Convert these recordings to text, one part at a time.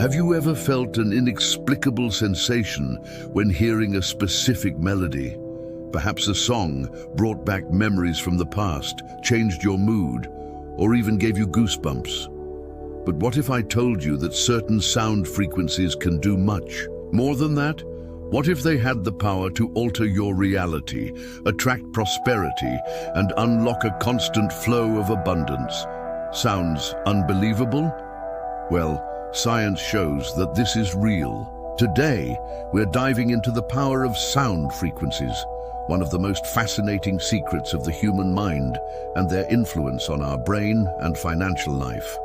Have you ever felt an inexplicable sensation when hearing a specific melody? Perhaps a song brought back memories from the past, changed your mood, or even gave you goosebumps. But what if I told you that certain sound frequencies can do much? More than that, what if they had the power to alter your reality, attract prosperity, and unlock a constant flow of abundance? Sounds unbelievable? Well, science shows that this is real. Today, we're diving into the power of sound frequencies, one of the most fascinating secrets of the human mind and their influence on our brain and financial life.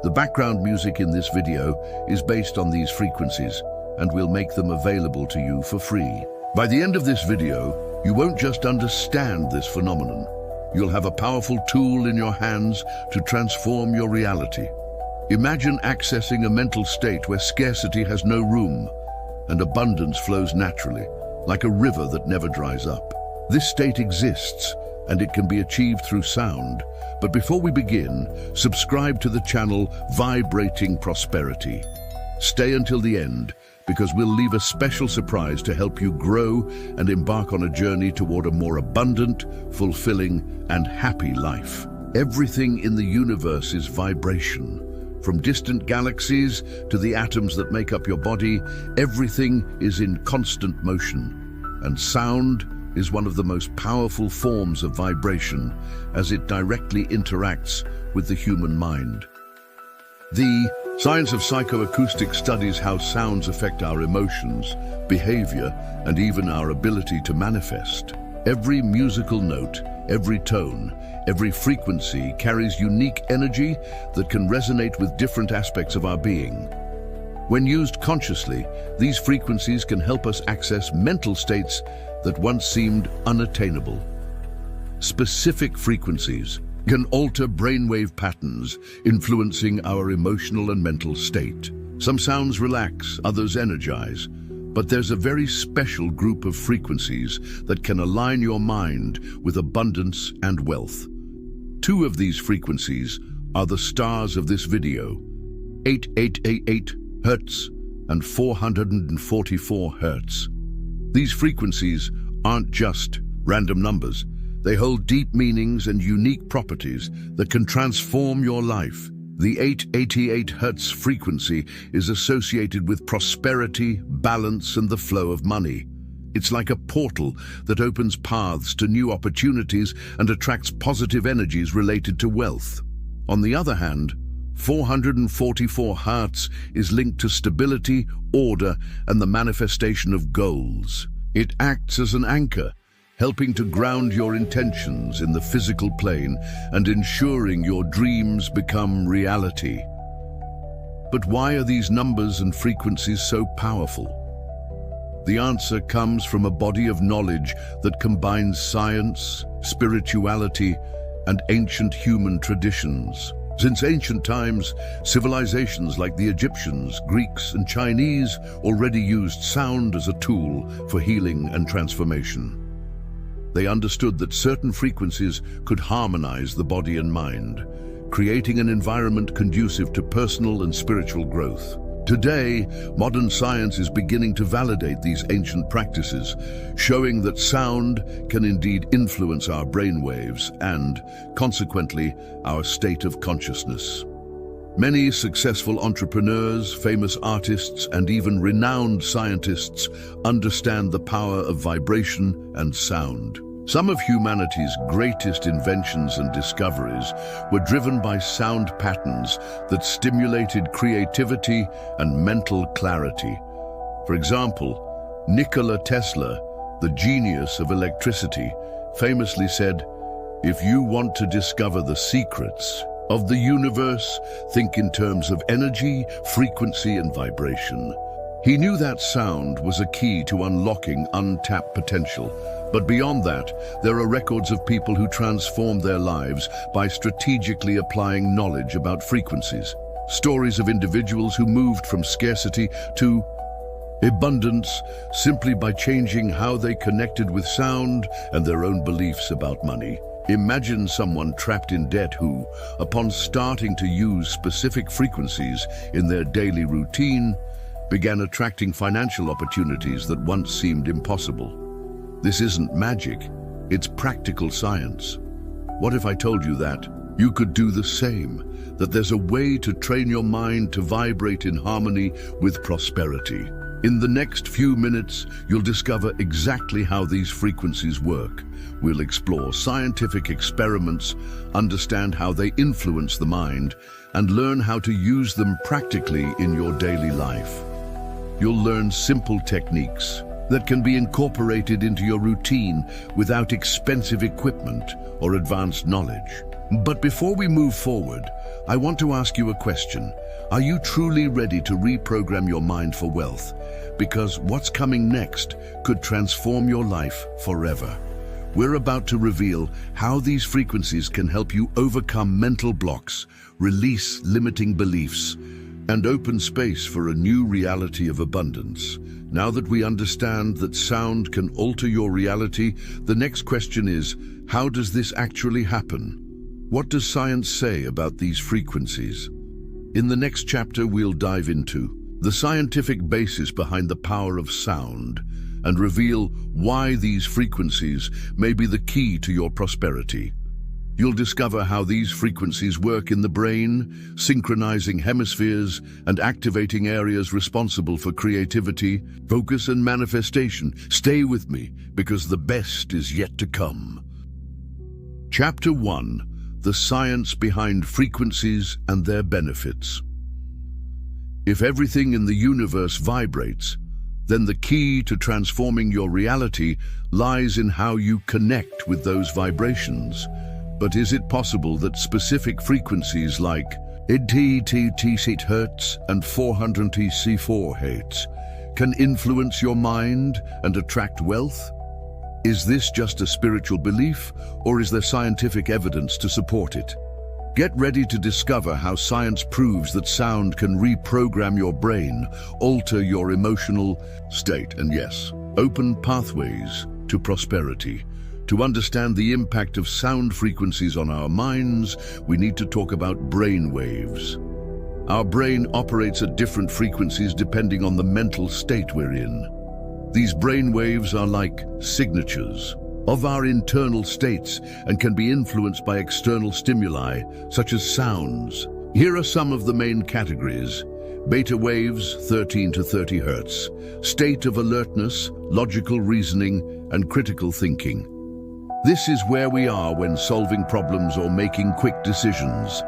The background music in this video is based on these frequencies, and we'll make them available to you for free. By the end of this video, you won't just understand this phenomenon. You'll have a powerful tool in your hands to transform your reality. Imagine accessing a mental state where scarcity has no room and abundance flows naturally, like a river that never dries up. This state exists, and it can be achieved through sound. But before we begin, subscribe to the channel Vibrating Prosperity. Stay until the end, because we'll leave a special surprise to help you grow and embark on a journey toward a more abundant, fulfilling, and happy life. Everything in the universe is vibration. From distant galaxies to the atoms that make up your body, everything is in constant motion. And sound is one of the most powerful forms of vibration, as it directly interacts with the human mind. The science of psychoacoustics studies how sounds affect our emotions, behavior, and even our ability to manifest. Every musical note, every tone, every frequency carries unique energy that can resonate with different aspects of our being. When used consciously, these frequencies can help us access mental states that once seemed unattainable. Specific frequencies can alter brainwave patterns, influencing our emotional and mental state. Some sounds relax, others energize. But there's a very special group of frequencies that can align your mind with abundance and wealth. Two of these frequencies are the stars of this video: 888Hz and 444Hz. These frequencies aren't just random numbers. They hold deep meanings and unique properties that can transform your life. The 888Hz frequency is associated with prosperity, balance, and the flow of money. It's like a portal that opens paths to new opportunities and attracts positive energies related to wealth. On the other hand, 444Hz is linked to stability, order, and the manifestation of goals. It acts as an anchor, helping to ground your intentions in the physical plane and ensuring your dreams become reality. But why are these numbers and frequencies so powerful? The answer comes from a body of knowledge that combines science, spirituality, and ancient human traditions. Since ancient times, civilizations like the Egyptians, Greeks, and Chinese already used sound as a tool for healing and transformation. They understood that certain frequencies could harmonize the body and mind, creating an environment conducive to personal and spiritual growth. Today, modern science is beginning to validate these ancient practices, showing that sound can indeed influence our brainwaves and, consequently, our state of consciousness. Many successful entrepreneurs, famous artists, and even renowned scientists understand the power of vibration and sound. Some of humanity's greatest inventions and discoveries were driven by sound patterns that stimulated creativity and mental clarity. For example, Nikola Tesla, the genius of electricity, famously said, "If you want to discover the secrets of the universe, think in terms of energy, frequency, and vibration." He knew that sound was a key to unlocking untapped potential. But beyond that, there are records of people who transformed their lives by strategically applying knowledge about frequencies. Stories of individuals who moved from scarcity to abundance simply by changing how they connected with sound and their own beliefs about money. Imagine someone trapped in debt who, upon starting to use specific frequencies in their daily routine, began attracting financial opportunities that once seemed impossible. This isn't magic, it's practical science. What if I told you that you could do the same, that there's a way to train your mind to vibrate in harmony with prosperity? In the next few minutes, you'll discover exactly how these frequencies work. We'll explore scientific experiments, understand how they influence the mind, and learn how to use them practically in your daily life. You'll learn simple techniques that can be incorporated into your routine without expensive equipment or advanced knowledge. But before we move forward, I want to ask you a question. Are you truly ready to reprogram your mind for wealth? Because what's coming next could transform your life forever. We're about to reveal how these frequencies can help you overcome mental blocks, release limiting beliefs, and open space for a new reality of abundance. Now that we understand that sound can alter your reality, the next question is, how does this actually happen? What does science say about these frequencies? In the next chapter, we'll dive into the scientific basis behind the power of sound and reveal why these frequencies may be the key to your prosperity. You'll discover how these frequencies work in the brain, synchronizing hemispheres and activating areas responsible for creativity, focus, and manifestation. Stay with me, because the best is yet to come. Chapter 1: The science behind frequencies and their benefits. If everything in the universe vibrates, then the key to transforming your reality lies in how you connect with those vibrations. But is it possible that specific frequencies like 888Hz and 444Hz can influence your mind and attract wealth? Is this just a spiritual belief, or is there scientific evidence to support it? Get ready to discover how science proves that sound can reprogram your brain, alter your emotional state, and yes, open pathways to prosperity. To understand the impact of sound frequencies on our minds, we need to talk about brain waves. Our brain operates at different frequencies depending on the mental state we're in. These brain waves are like signatures of our internal states and can be influenced by external stimuli, such as sounds. Here are some of the main categories. Beta waves, 13 to 30 Hz. State of alertness, logical reasoning, and critical thinking. This is where we are when solving problems or making quick decisions.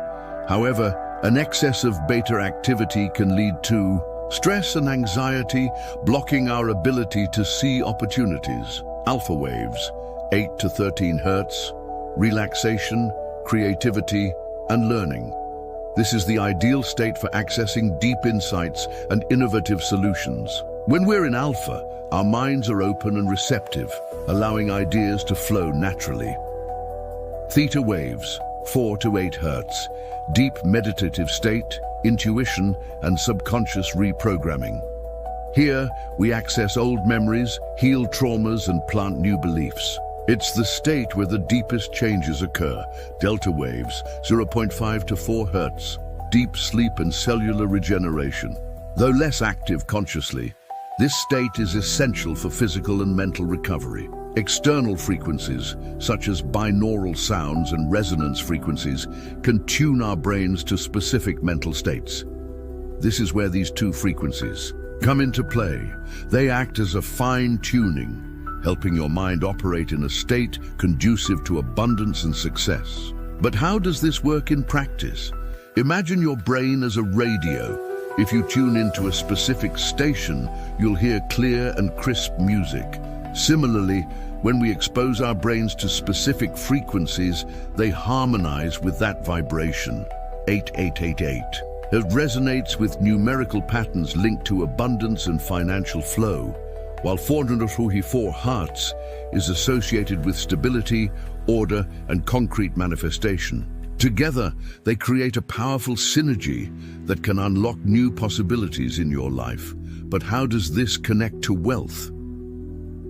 However, an excess of beta activity can lead to stress and anxiety, blocking our ability to see opportunities. Alpha waves, 8 to 13 Hz, relaxation, creativity, and learning. This is the ideal state for accessing deep insights and innovative solutions. When we're in alpha, our minds are open and receptive, allowing ideas to flow naturally. Theta waves, 4 to 8 Hz, deep meditative state, intuition, and subconscious reprogramming. Here, we access old memories, heal traumas, and plant new beliefs. It's the state where the deepest changes occur. Delta waves, 0.5 to 4 Hz, deep sleep and cellular regeneration. Though less active consciously, this state is essential for physical and mental recovery. External frequencies, such as binaural sounds and resonance frequencies, can tune our brains to specific mental states. This is where these two frequencies come into play. They act as a fine-tuning, helping your mind operate in a state conducive to abundance and success. But how does this work in practice? Imagine your brain as a radio. If you tune into a specific station, you'll hear clear and crisp music. Similarly, when we expose our brains to specific frequencies, they harmonize with that vibration. 8888. It resonates with numerical patterns linked to abundance and financial flow, while 444 Hz is associated with stability, order, and concrete manifestation. Together, they create a powerful synergy that can unlock new possibilities in your life. But how does this connect to wealth?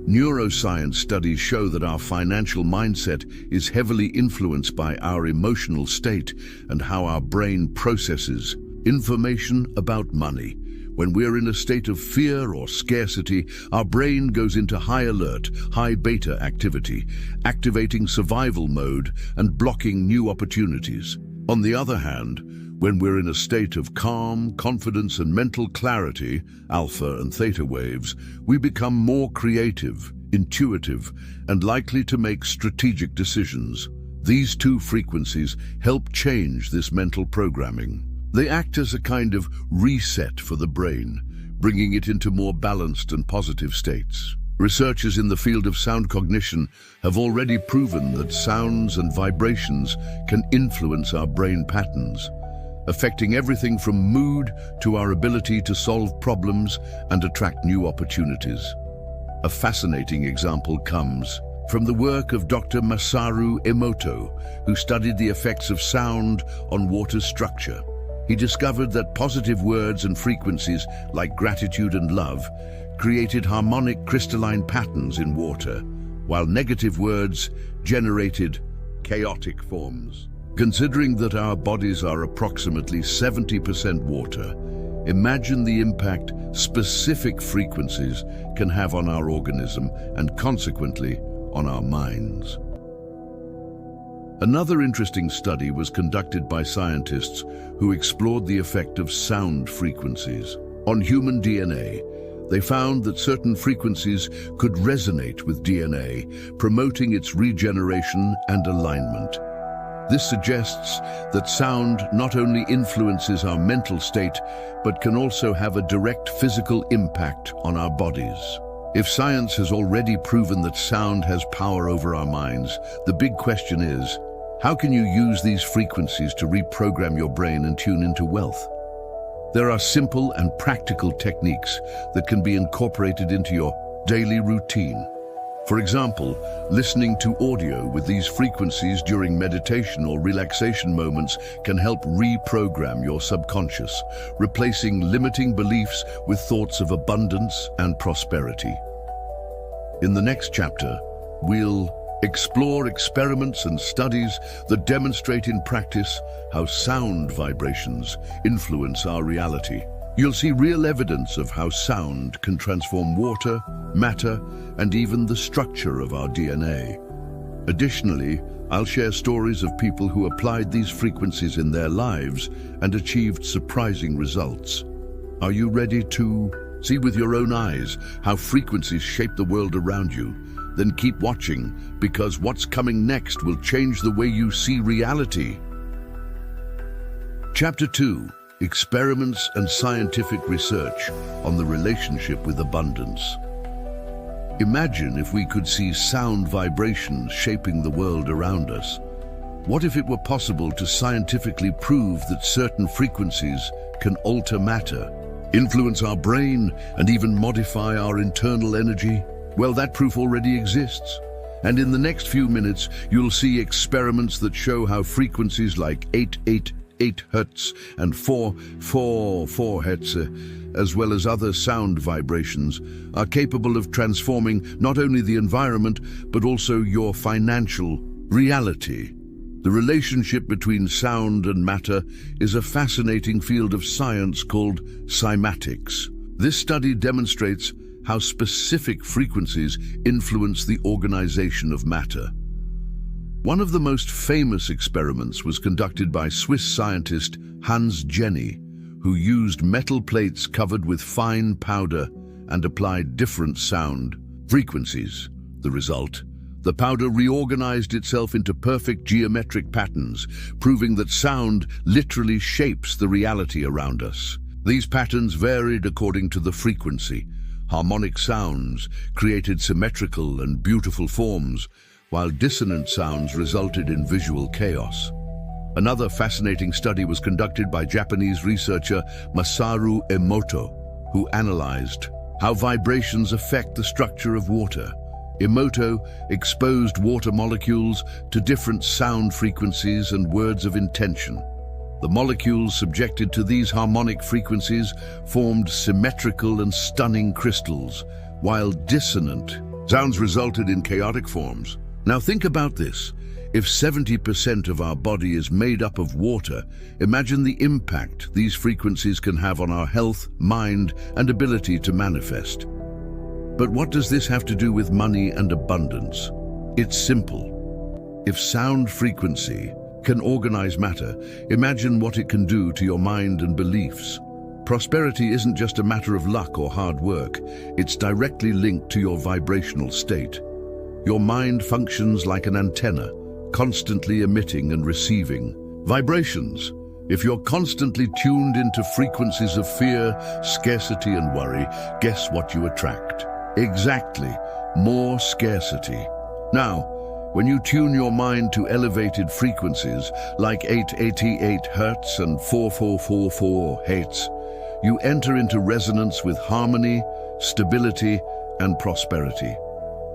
Neuroscience studies show that our financial mindset is heavily influenced by our emotional state and how our brain processes information about money. When we're in a state of fear or scarcity, our brain goes into high alert, high beta activity, activating survival mode and blocking new opportunities. On the other hand, when we're in a state of calm, confidence and mental clarity, alpha and theta waves, we become more creative, intuitive, and likely to make strategic decisions. These two frequencies help change this mental programming. They act as a kind of reset for the brain, bringing it into more balanced and positive states. Researchers in the field of sound cognition have already proven that sounds and vibrations can influence our brain patterns, affecting everything from mood to our ability to solve problems and attract new opportunities. A fascinating example comes from the work of Dr. Masaru Emoto, who studied the effects of sound on water's structure. He discovered that positive words and frequencies like gratitude and love created harmonic crystalline patterns in water, while negative words generated chaotic forms. Considering that our bodies are approximately 70% water, imagine the impact specific frequencies can have on our organism and consequently on our minds. Another interesting study was conducted by scientists who explored the effect of sound frequencies on human DNA. They found that certain frequencies could resonate with DNA, promoting its regeneration and alignment. This suggests that sound not only influences our mental state, but can also have a direct physical impact on our bodies. If science has already proven that sound has power over our minds, the big question is, how can you use these frequencies to reprogram your brain and tune into wealth? There are simple and practical techniques that can be incorporated into your daily routine. For example, listening to audio with these frequencies during meditation or relaxation moments can help reprogram your subconscious, replacing limiting beliefs with thoughts of abundance and prosperity. In the next chapter, we'll explore experiments and studies that demonstrate in practice how sound vibrations influence our reality. You'll see real evidence of how sound can transform water, matter, and even the structure of our DNA. Additionally, I'll share stories of people who applied these frequencies in their lives and achieved surprising results. Are you ready to see with your own eyes how frequencies shape the world around you? Then keep watching, because what's coming next will change the way you see reality. Chapter 2. Experiments and scientific research on the relationship with abundance. Imagine if we could see sound vibrations shaping the world around us. What if it were possible to scientifically prove that certain frequencies can alter matter, influence our brain, and even modify our internal energy? Well, that proof already exists. And in the next few minutes, you'll see experiments that show how frequencies like 888Hz and 444Hz, as well as other sound vibrations, are capable of transforming not only the environment, but also your financial reality. The relationship between sound and matter is a fascinating field of science called cymatics. This study demonstrates how specific frequencies influence the organization of matter. One of the most famous experiments was conducted by Swiss scientist Hans Jenny, who used metal plates covered with fine powder and applied different sound frequencies. The result? The powder reorganized itself into perfect geometric patterns, proving that sound literally shapes the reality around us. These patterns varied according to the frequency. Harmonic sounds created symmetrical and beautiful forms, while dissonant sounds resulted in visual chaos. Another fascinating study was conducted by Japanese researcher Masaru Emoto, who analyzed how vibrations affect the structure of water. Emoto exposed water molecules to different sound frequencies and words of intention. The molecules subjected to these harmonic frequencies formed symmetrical and stunning crystals, while dissonant Sounds resulted in chaotic forms. Now think about this. If 70% of our body is made up of water, imagine the impact these frequencies can have on our health, mind, and ability to manifest. But what does this have to do with money and abundance? It's simple. If sound frequency can organize matter, imagine what it can do to your mind and beliefs. Prosperity isn't just a matter of luck or hard work. It's directly linked to your vibrational state. Your mind functions like an antenna, constantly emitting and receiving vibrations. If you're constantly tuned into frequencies of fear, scarcity, and worry, guess what you attract? Exactly, more scarcity. Now, when you tune your mind to elevated frequencies like 888Hz and 444Hz, you enter into resonance with harmony, stability, and prosperity.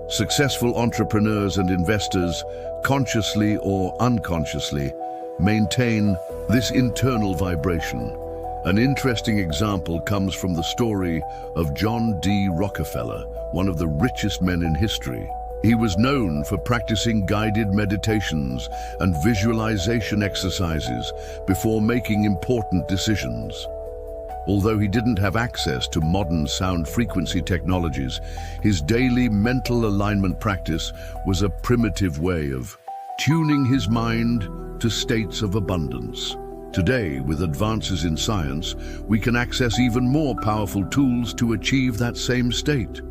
Successful entrepreneurs and investors, consciously or unconsciously, maintain this internal vibration. An interesting example comes from the story of John D. Rockefeller, one of the richest men in history. He was known for practicing guided meditations and visualization exercises before making important decisions. Although he didn't have access to modern sound frequency technologies, his daily mental alignment practice was a primitive way of tuning his mind to states of abundance. Today, with advances in science, we can access even more powerful tools to achieve that same state.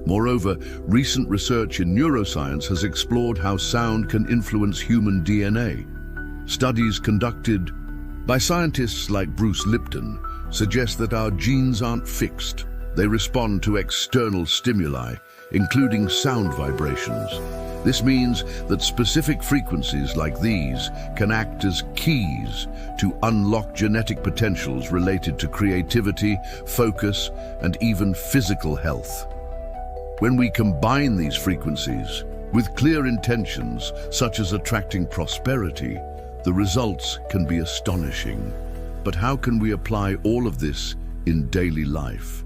Moreover, recent research in neuroscience has explored how sound can influence human DNA. Studies conducted by scientists like Bruce Lipton suggest that our genes aren't fixed. They respond to external stimuli, including sound vibrations. This means that specific frequencies like these can act as keys to unlock genetic potentials related to creativity, focus, and even physical health. When we combine these frequencies with clear intentions, such as attracting prosperity, the results can be astonishing. But how can we apply all of this in daily life?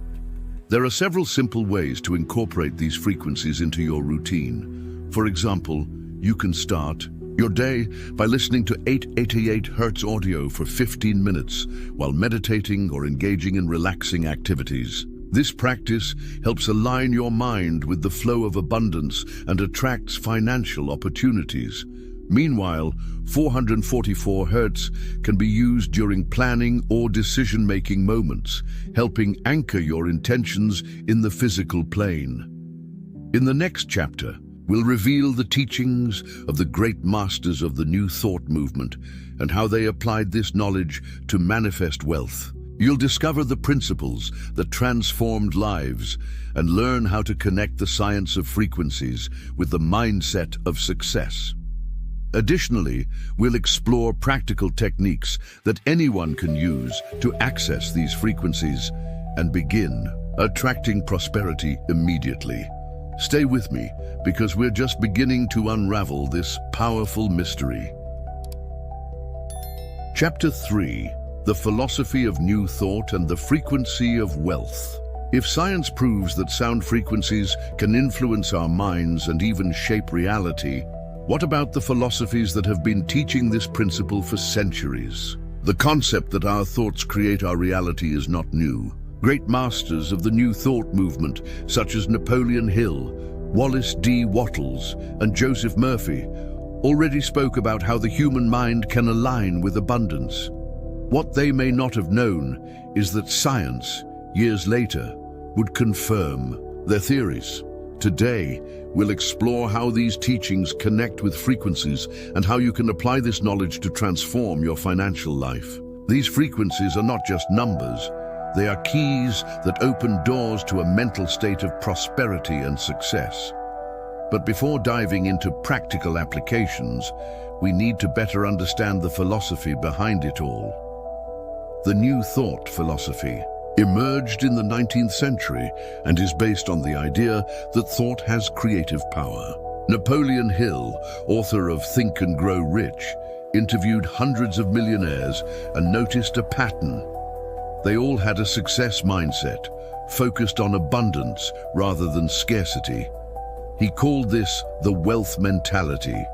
There are several simple ways to incorporate these frequencies into your routine. For example, you can start your day by listening to 888Hz audio for 15 minutes while meditating or engaging in relaxing activities. This practice helps align your mind with the flow of abundance and attracts financial opportunities. Meanwhile, 444Hz can be used during planning or decision-making moments, helping anchor your intentions in the physical plane. In the next chapter, we'll reveal the teachings of the great masters of the New Thought movement and how they applied this knowledge to manifest wealth. You'll discover the principles that transformed lives and learn how to connect the science of frequencies with the mindset of success. Additionally, we'll explore practical techniques that anyone can use to access these frequencies and begin attracting prosperity immediately. Stay with me, because we're just beginning to unravel this powerful mystery. Chapter 3: The Philosophy of New Thought and the Frequency of Wealth. If science proves that sound frequencies can influence our minds and even shape reality, what about the philosophies that have been teaching this principle for centuries? The concept that our thoughts create our reality is not new. Great masters of the New Thought movement, such as Napoleon Hill, Wallace D. Wattles, and Joseph Murphy, already spoke about how the human mind can align with abundance. What they may not have known is that science, years later, would confirm their theories. Today, we'll explore how these teachings connect with frequencies and how you can apply this knowledge to transform your financial life. These frequencies are not just numbers. They are keys that open doors to a mental state of prosperity and success. But before diving into practical applications, we need to better understand the philosophy behind it all. The New Thought philosophy emerged in the 19th century and is based on the idea that thought has creative power. Napoleon Hill, author of Think and Grow Rich, interviewed hundreds of millionaires and noticed a pattern. They all had a success mindset, focused on abundance rather than scarcity. He called this the wealth mentality,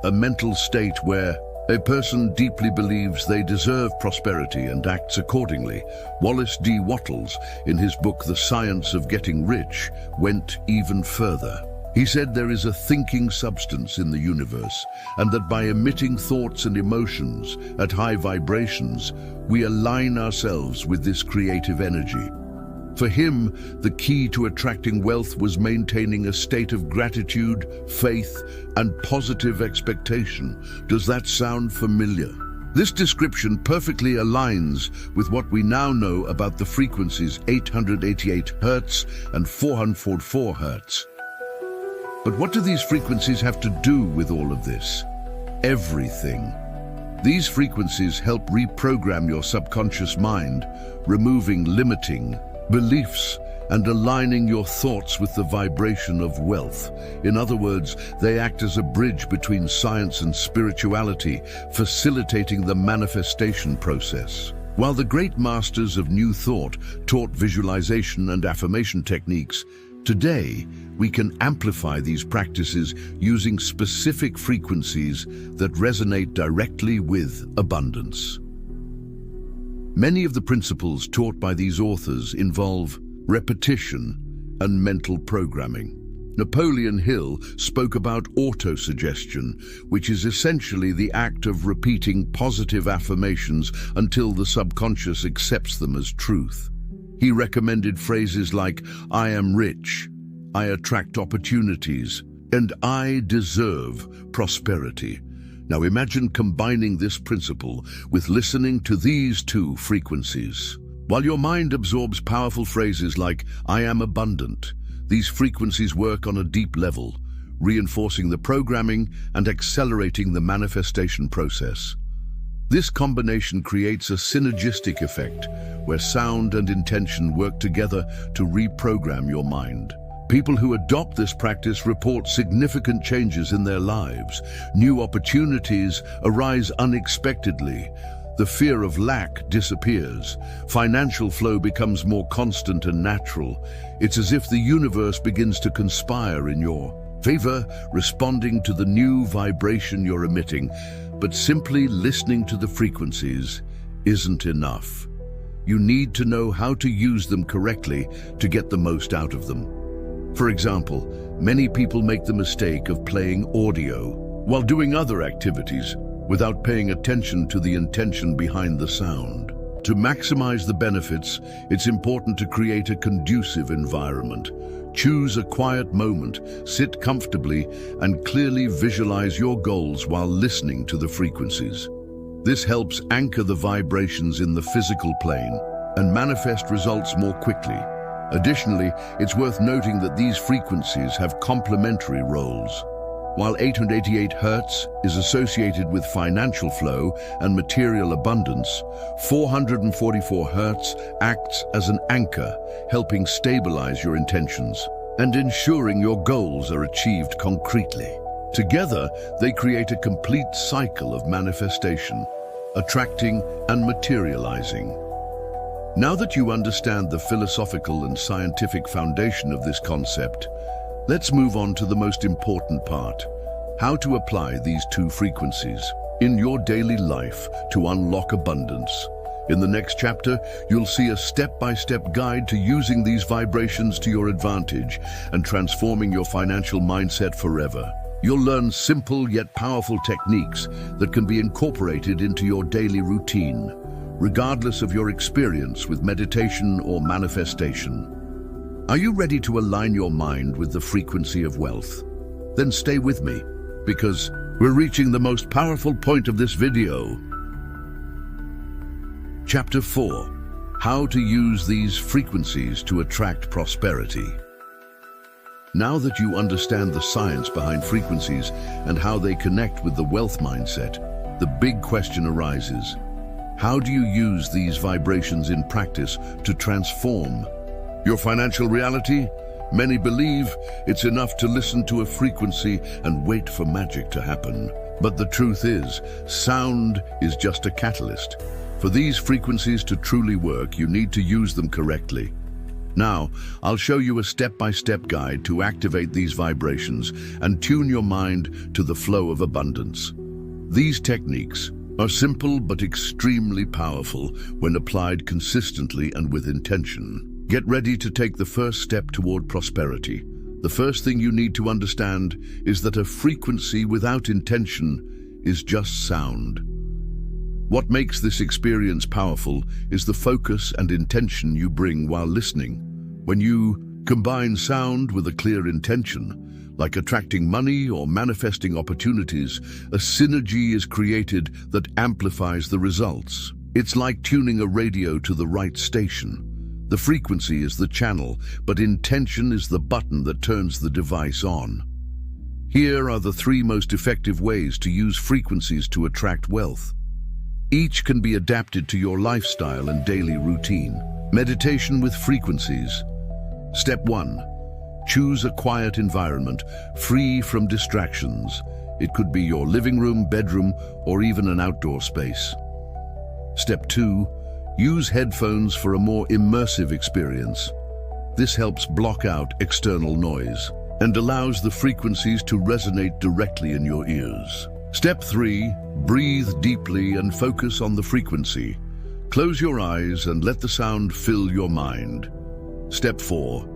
a mental state where a person deeply believes they deserve prosperity and acts accordingly. Wallace D. Wattles, in his book The Science of Getting Rich, went even further. He said there is a thinking substance in the universe, and that by emitting thoughts and emotions at high vibrations, we align ourselves with this creative energy. For him, the key to attracting wealth was maintaining a state of gratitude, faith, and positive expectation. Does that sound familiar? This description perfectly aligns with what we now know about the frequencies 888 Hz and 444 Hz. But what do these frequencies have to do with all of this? Everything. These frequencies help reprogram your subconscious mind, removing limiting beliefs and aligning your thoughts with the vibration of wealth. In other words, they act as a bridge between science and spirituality, facilitating the manifestation process. While the great masters of New Thought taught visualization and affirmation techniques, today we can amplify these practices using specific frequencies that resonate directly with abundance. Many of the principles taught by these authors involve repetition and mental programming. Napoleon Hill spoke about autosuggestion, which is essentially the act of repeating positive affirmations until the subconscious accepts them as truth. He recommended phrases like, "I am rich," "I attract opportunities," and "I deserve prosperity." Now imagine combining this principle with listening to these two frequencies. While your mind absorbs powerful phrases like, "I am abundant," these frequencies work on a deep level, reinforcing the programming and accelerating the manifestation process. This combination creates a synergistic effect where sound and intention work together to reprogram your mind. People who adopt this practice report significant changes in their lives. New opportunities arise unexpectedly. The fear of lack disappears. Financial flow becomes more constant and natural. It's as if the universe begins to conspire in your favor, responding to the new vibration you're emitting. But simply listening to the frequencies isn't enough. You need to know how to use them correctly to get the most out of them. For example, many people make the mistake of playing audio while doing other activities without paying attention to the intention behind the sound. To maximize the benefits, it's important to create a conducive environment. Choose a quiet moment, sit comfortably, and clearly visualize your goals while listening to the frequencies. This helps anchor the vibrations in the physical plane and manifest results more quickly. Additionally, it's worth noting that these frequencies have complementary roles. While 888 Hz is associated with financial flow and material abundance, 444 Hz acts as an anchor, helping stabilize your intentions and ensuring your goals are achieved concretely. Together, they create a complete cycle of manifestation, attracting and materializing. Now that you understand the philosophical and scientific foundation of this concept, let's move on to the most important part: how to apply these two frequencies in your daily life to unlock abundance. In the next chapter, you'll see a step-by-step guide to using these vibrations to your advantage and transforming your financial mindset forever. You'll learn simple yet powerful techniques that can be incorporated into your daily routine, regardless of your experience with meditation or manifestation. Are you ready to align your mind with the frequency of wealth? Then stay with me, because we're reaching the most powerful point of this video. Chapter 4: How to use these frequencies to attract prosperity. Now that you understand the science behind frequencies and how they connect with the wealth mindset, the big question arises: how do you use these vibrations in practice to transform your financial reality? Many believe it's enough to listen to a frequency and wait for magic to happen. But the truth is, sound is just a catalyst. For these frequencies to truly work, you need to use them correctly. Now, I'll show you a step-by-step guide to activate these vibrations and tune your mind to the flow of abundance. These techniques are simple but extremely powerful when applied consistently and with intention. Get ready to take the first step toward prosperity. The first thing you need to understand is that a frequency without intention is just sound. What makes this experience powerful is the focus and intention you bring while listening. When you combine sound with a clear intention, like attracting money or manifesting opportunities, a synergy is created that amplifies the results. It's like tuning a radio to the right station. The frequency is the channel, but intention is the button that turns the device on. Here are the 3 most effective ways to use frequencies to attract wealth. Each can be adapted to your lifestyle and daily routine. Meditation with frequencies. Step 1. Choose a quiet environment, free from distractions. It could be your living room, bedroom, or even an outdoor space. Step 2. Use headphones for a more immersive experience. This helps block out external noise and allows the frequencies to resonate directly in your ears. Step 3. Breathe deeply and focus on the frequency. Close your eyes and let the sound fill your mind. Step 4.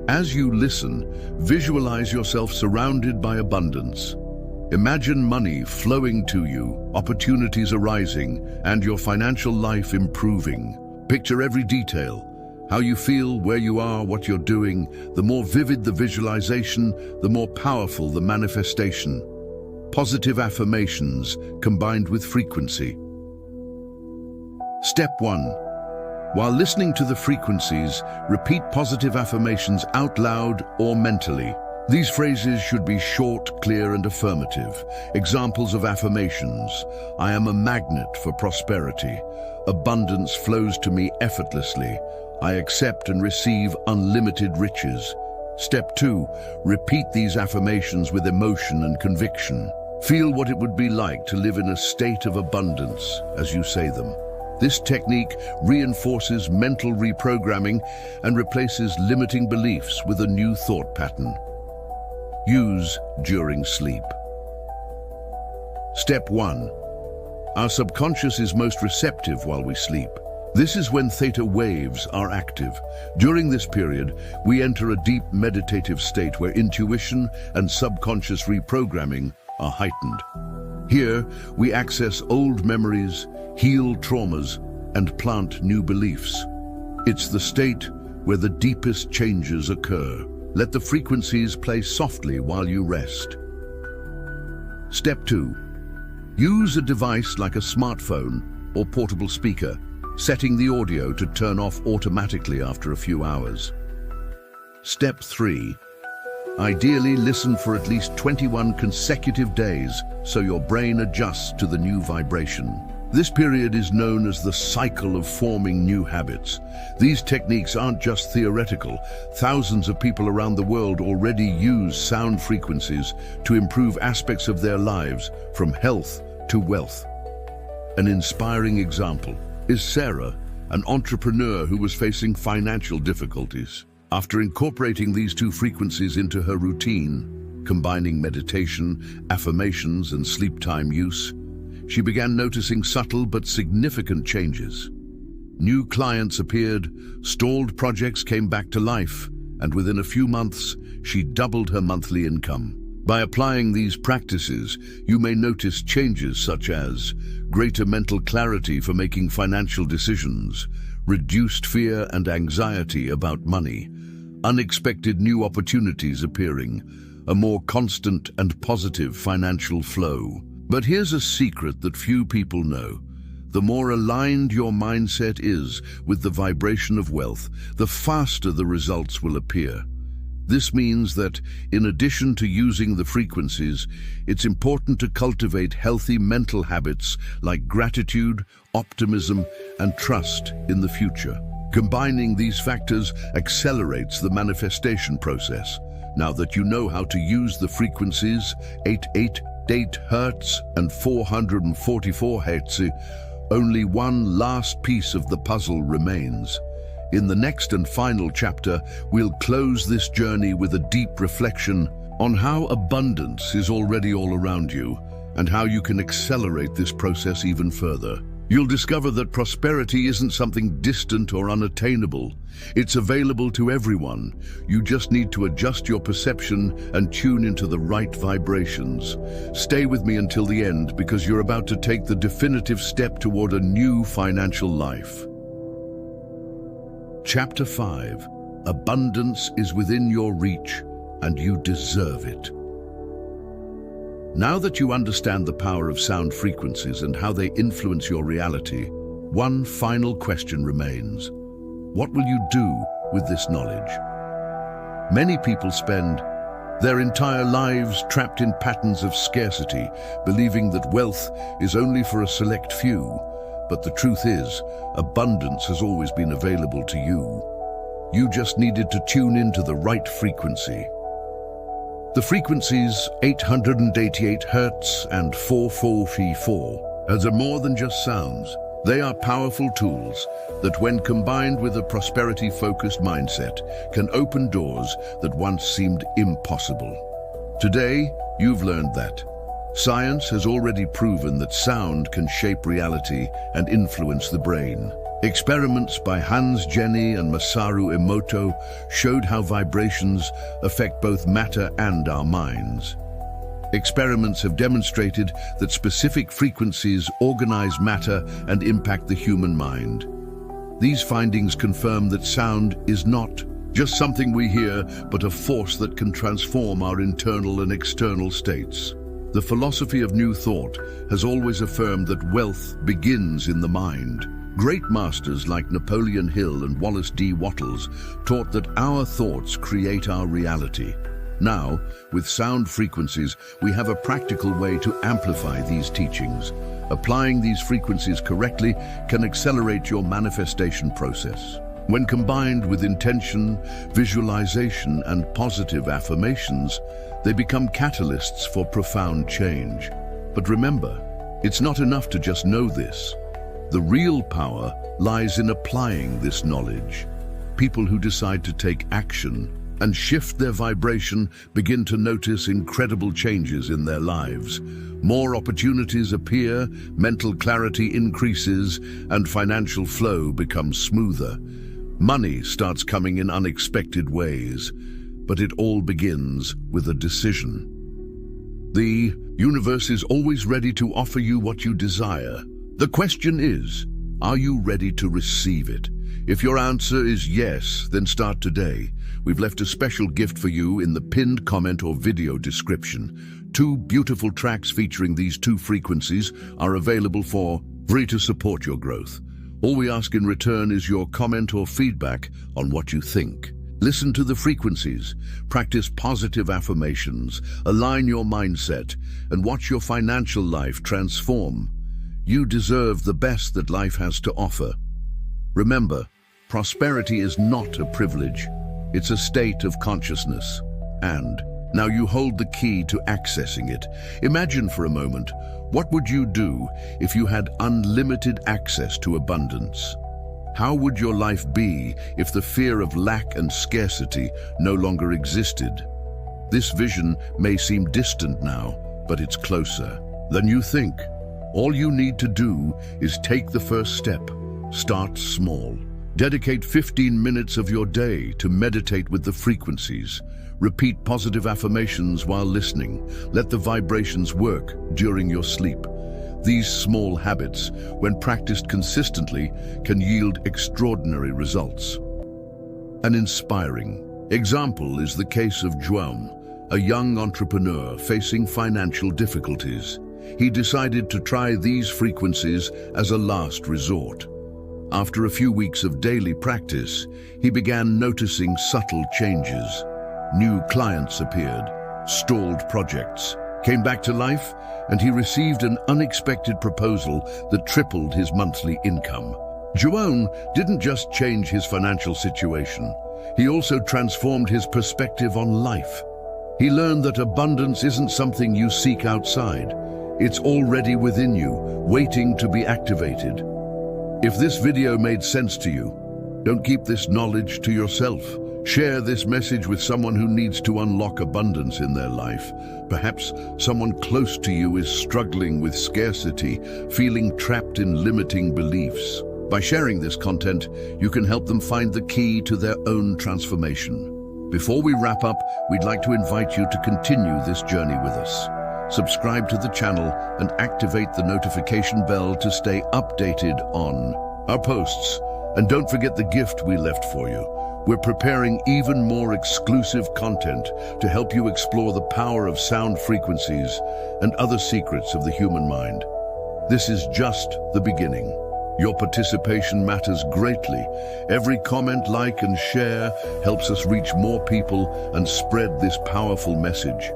As you listen, visualize yourself surrounded by abundance. Imagine money flowing to you, opportunities arising, and your financial life improving. Picture every detail, how you feel, where you are, what you're doing. The more vivid the visualization, the more powerful the manifestation. Positive affirmations combined with frequency. Step 1. While listening to the frequencies, repeat positive affirmations out loud or mentally. These phrases should be short, clear, and affirmative. Examples of affirmations: I am a magnet for prosperity. Abundance flows to me effortlessly. I accept and receive unlimited riches. Step 2. Repeat these affirmations with emotion and conviction. Feel what it would be like to live in a state of abundance as you say them. This technique reinforces mental reprogramming and replaces limiting beliefs with a new thought pattern. Use during sleep. Step 1. Our subconscious is most receptive while we sleep. This is when theta waves are active. During this period, we enter a deep meditative state where intuition and subconscious reprogramming are heightened. Here, we access old memories, heal traumas, and plant new beliefs. It's the state where the deepest changes occur. Let the frequencies play softly while you rest. Step 2. Use a device like a smartphone or portable speaker, setting the audio to turn off automatically after a few hours. Step 3. Ideally, listen for at least 21 consecutive days so your brain adjusts to the new vibration. This period is known as the cycle of forming new habits. These techniques aren't just theoretical. Thousands of people around the world already use sound frequencies to improve aspects of their lives, from health to wealth. An inspiring example is Sarah, an entrepreneur who was facing financial difficulties. After incorporating these 2 frequencies into her routine, combining meditation, affirmations, and sleep time use, she began noticing subtle but significant changes. New clients appeared, stalled projects came back to life, and within a few months, she doubled her monthly income. By applying these practices, you may notice changes such as greater mental clarity for making financial decisions, reduced fear and anxiety about money, unexpected new opportunities appearing, a more constant and positive financial flow. But here's a secret that few people know. The more aligned your mindset is with the vibration of wealth, the faster the results will appear. This means that, in addition to using the frequencies, it's important to cultivate healthy mental habits like gratitude, optimism, and trust in the future. Combining these factors accelerates the manifestation process. Now that you know how to use the frequencies 888Hz and 444Hz, only one last piece of the puzzle remains. In the next and final chapter, we'll close this journey with a deep reflection on how abundance is already all around you and how you can accelerate this process even further. You'll discover that prosperity isn't something distant or unattainable. It's available to everyone. You just need to adjust your perception and tune into the right vibrations. Stay with me until the end because you're about to take the definitive step toward a new financial life. Chapter 5. Abundance is within your reach and you deserve it. Now that you understand the power of sound frequencies and how they influence your reality, one final question remains. What will you do with this knowledge? Many people spend their entire lives trapped in patterns of scarcity, believing that wealth is only for a select few. But the truth is, abundance has always been available to you. You just needed to tune into the right frequency. The frequencies 888 Hz and 444Hz are more than just sounds. They are powerful tools that, when combined with a prosperity-focused mindset, can open doors that once seemed impossible. Today, you've learned that science has already proven that sound can shape reality and influence the brain. Experiments by Hans Jenny and Masaru Emoto showed how vibrations affect both matter and our minds. Experiments have demonstrated that specific frequencies organize matter and impact the human mind. These findings confirm that sound is not just something we hear, but a force that can transform our internal and external states. The philosophy of New Thought has always affirmed that wealth begins in the mind. Great masters like Napoleon Hill and Wallace D. Wattles taught that our thoughts create our reality. Now, with sound frequencies, we have a practical way to amplify these teachings. Applying these frequencies correctly can accelerate your manifestation process. When combined with intention, visualization, and positive affirmations, they become catalysts for profound change. But remember, it's not enough to just know this. The real power lies in applying this knowledge. People who decide to take action and shift their vibration begin to notice incredible changes in their lives. More opportunities appear, mental clarity increases, and financial flow becomes smoother. Money starts coming in unexpected ways, but it all begins with a decision. The universe is always ready to offer you what you desire. The question is, are you ready to receive it? If your answer is yes, then start today. We've left a special gift for you in the pinned comment or video description. 2 beautiful tracks featuring these 2 frequencies are available for free to support your growth. All we ask in return is your comment or feedback on what you think. Listen to the frequencies, practice positive affirmations, align your mindset, and watch your financial life transform. You deserve the best that life has to offer. Remember, prosperity is not a privilege. It's a state of consciousness. And now you hold the key to accessing it. Imagine for a moment, what would you do if you had unlimited access to abundance? How would your life be if the fear of lack and scarcity no longer existed? This vision may seem distant now, but it's closer than you think. All you need to do is take the first step. Start small. Dedicate 15 minutes of your day to meditate with the frequencies. Repeat positive affirmations while listening. Let the vibrations work during your sleep. These small habits, when practiced consistently, can yield extraordinary results. An inspiring example is the case of João, a young entrepreneur facing financial difficulties. He decided to try these frequencies as a last resort. After a few weeks of daily practice, he began noticing subtle changes. New clients appeared, stalled projects came back to life, and he received an unexpected proposal that tripled his monthly income. João didn't just change his financial situation, he also transformed his perspective on life. He learned that abundance isn't something you seek outside. It's already within you, waiting to be activated. If this video made sense to you, Don't keep this knowledge to yourself. Share this message with someone who needs to unlock abundance in their life. Perhaps someone close to you is struggling with scarcity, feeling trapped in limiting beliefs. By sharing this content, you can help them find the key to their own transformation. Before we wrap up, we'd like to invite you to continue this journey with us. Subscribe to the channel and activate the notification bell to stay updated on our posts. And don't forget the gift we left for you. We're preparing even more exclusive content to help you explore the power of sound frequencies and other secrets of the human mind. This is just the beginning. Your participation matters greatly. Every comment, like, and share helps us reach more people and spread this powerful message.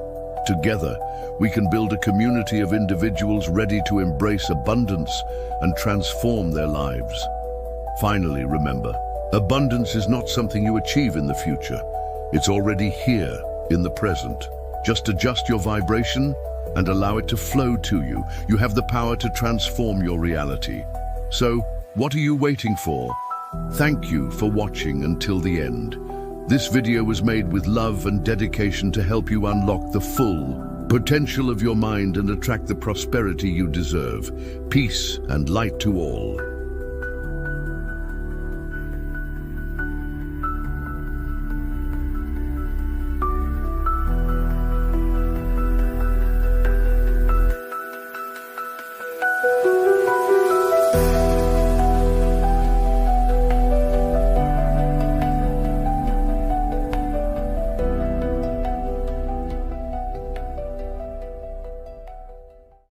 Together, we can build a community of individuals ready to embrace abundance and transform their lives. Finally, remember, abundance is not something you achieve in the future. It's already here, in the present. Just adjust your vibration and allow it to flow to you. You have the power to transform your reality. So, what are you waiting for? Thank you for watching until the end. This video was made with love and dedication to help you unlock the full potential of your mind and attract the prosperity you deserve. Peace and light to all.